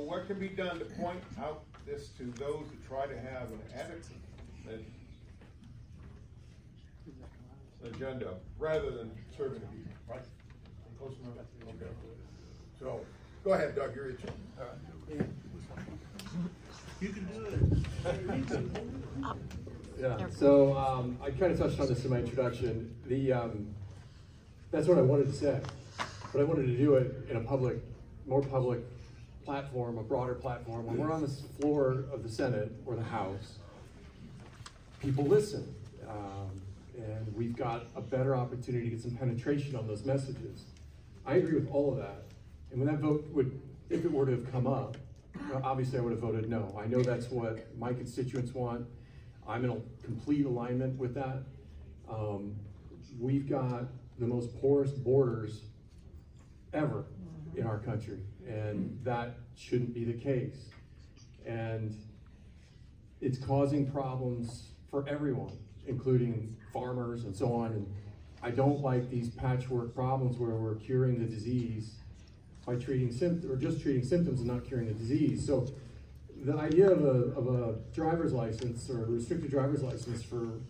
what can be done to point out this to those who try to have an adequate agenda rather than serving the people, right? Close enough? Okay. So, go ahead, Doug, you're itching. All right. You can do it. Yeah, so I kind of touched on this in my introduction. That's what I wanted to say, but I wanted to do it in a more public platform, a broader platform. When we're on the floor of the Senate or the House, people listen, and we've got a better opportunity to get some penetration on those messages. I agree with all of that, and when that vote if it were to have come up, obviously I would have voted no. I know that's what my constituents want. I'm in complete alignment with that. We've got the most porous borders ever in our country, and that shouldn't be the case. And it's causing problems for everyone, including farmers and so on. And I don't like these patchwork problems where we're curing the disease by treating symptoms, or just treating symptoms and not curing the disease. So the idea of a driver's license or a restricted driver's license for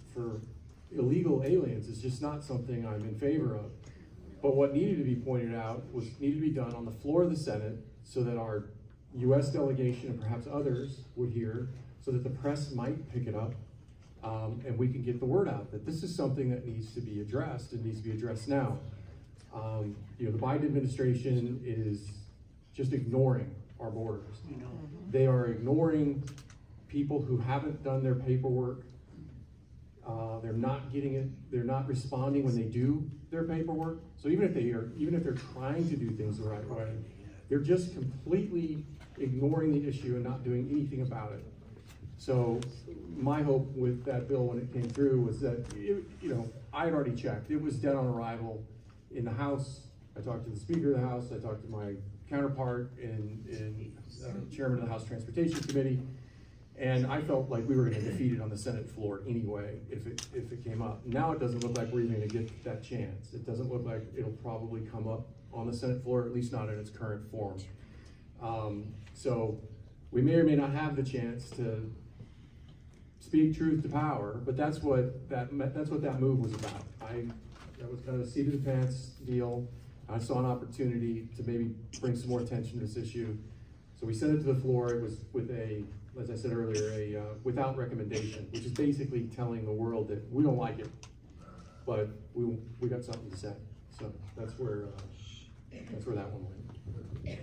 illegal aliens is just not something I'm in favor of. But what needed to be pointed out needed to be done on the floor of the Senate so that our U.S. delegation and perhaps others would hear, so that the press might pick it up, and we can get the word out that this is something that needs to be addressed and needs to be addressed now. The Biden administration is just ignoring our borders. They are ignoring people who haven't done their paperwork. They're not getting it. They're not responding when they do their paperwork. So even if they're trying to do things the right way, they're just completely ignoring the issue and not doing anything about it. So my hope with that bill when it came through was that, I had already checked. It was dead on arrival in the House. I talked to the Speaker of the House. I talked to my counterpart in Chairman of the House Transportation Committee. And I felt like we were going to defeat it on the Senate floor anyway if it came up. Now it doesn't look like we're even going to get that chance. It doesn't look like it'll probably come up on the Senate floor, at least not in its current form. So we may or may not have the chance to speak truth to power, but that's what that move was about. That was kind of a seat of the pants deal. I saw an opportunity to maybe bring some more attention to this issue. So we sent it to the floor. It was with as I said earlier, without recommendation, which is basically telling the world that we don't like it, but we got something to say. So that's where that one went.